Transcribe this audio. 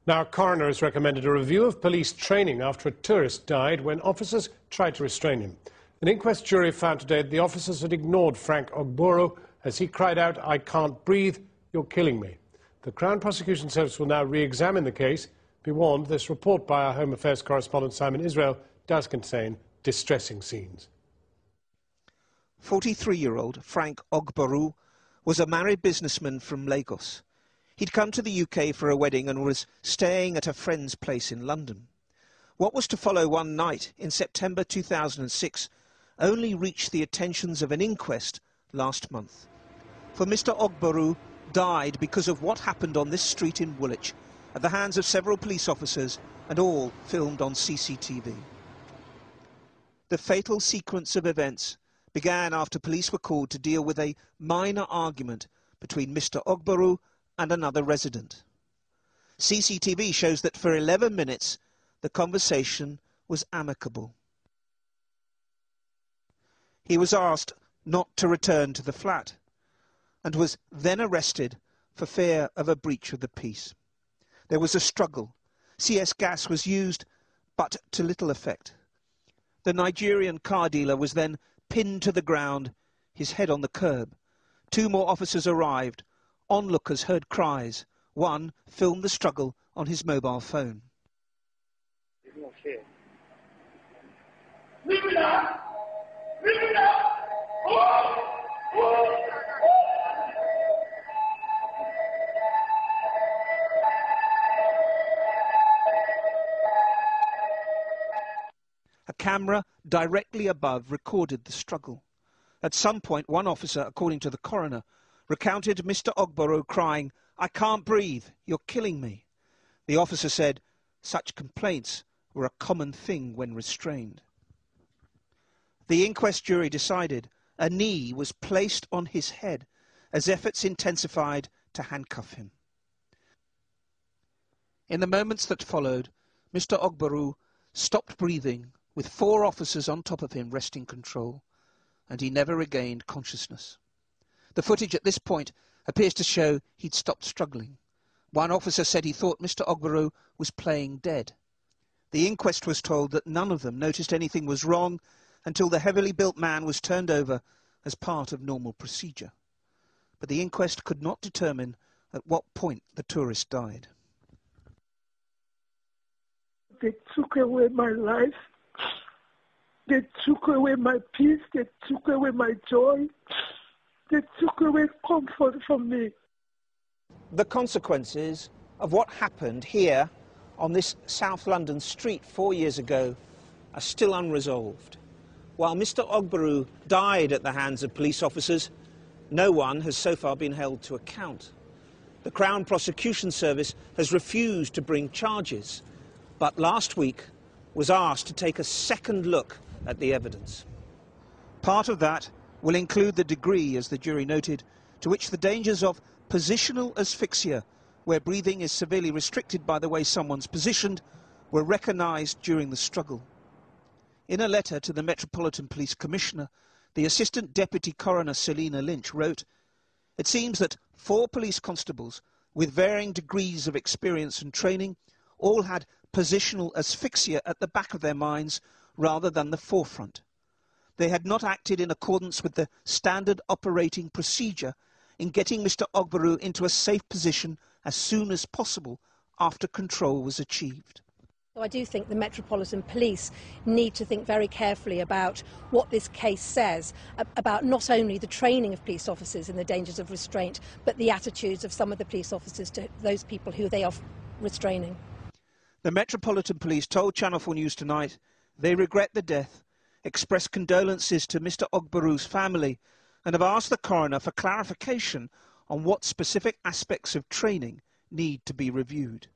Now, Coroners recommended a review of police training after a tourist died when officers tried to restrain him. An inquest jury found today that the officers had ignored Frank Ogboru as he cried out, "I can't breathe, you're killing me." The Crown Prosecution Service will now re-examine the case. Be warned, this report by our Home Affairs correspondent Simon Israel does contain distressing scenes. 43-year-old Frank Ogboru was a married businessman from Lagos. He'd come to the UK for a wedding and was staying at a friend's place in London. What was to follow one night in September 2006 only reached the attentions of an inquest last month. For Mr Ogboru died because of what happened on this street in Woolwich at the hands of several police officers, and all filmed on CCTV. The fatal sequence of events began after police were called to deal with a minor argument between Mr Ogboru and another resident. CCTV shows that for 11 minutes the conversation was amicable. He was asked not to return to the flat and was then arrested for fear of a breach of the peace. There was a struggle. CS gas was used, but to little effect. The Nigerian car dealer was then pinned to the ground, his head on the curb. 2 more officers arrived. Onlookers heard cries. One filmed the struggle on his mobile phone. Leave it out! Leave it out! Oh! Oh! A camera directly above recorded the struggle. At some point, one officer, according to the coroner, recounted Mr Ogboru crying, "I can't breathe, you're killing me." The officer said such complaints were a common thing when restrained. The inquest jury decided a knee was placed on his head as efforts intensified to handcuff him. In the moments that followed, Mr Ogboru stopped breathing with 4 officers on top of him wresting control, and he never regained consciousness. The footage at this point appears to show he'd stopped struggling. One officer said he thought Mr Ogboru was playing dead. The inquest was told that none of them noticed anything was wrong until the heavily built man was turned over as part of normal procedure. But the inquest could not determine at what point the tourist died. They took away my life. They took away my peace. They took away my joy. They took away comfort from me. The consequences of what happened here on this South London street 4 years ago are still unresolved. While Mr Ogboru died at the hands of police officers, no one has so far been held to account. The Crown Prosecution Service has refused to bring charges, but last week was asked to take a second look at the evidence. Part of that will include the degree, as the jury noted, to which the dangers of positional asphyxia, where breathing is severely restricted by the way someone's positioned, were recognised during the struggle. In a letter to the Metropolitan Police Commissioner, the Assistant Deputy Coroner Selina Lynch wrote, "It seems that 4 police constables with varying degrees of experience and training all had positional asphyxia at the back of their minds rather than the forefront. They had not acted in accordance with the standard operating procedure in getting Mr Ogboru into a safe position as soon as possible after control was achieved." So I do think the Metropolitan Police need to think very carefully about what this case says about not only the training of police officers in the dangers of restraint, but the attitudes of some of the police officers to those people who they are restraining. The Metropolitan Police told Channel 4 News tonight they regret the death, express condolences to Mr Ogboru's family, and have asked the coroner for clarification on what specific aspects of training need to be reviewed.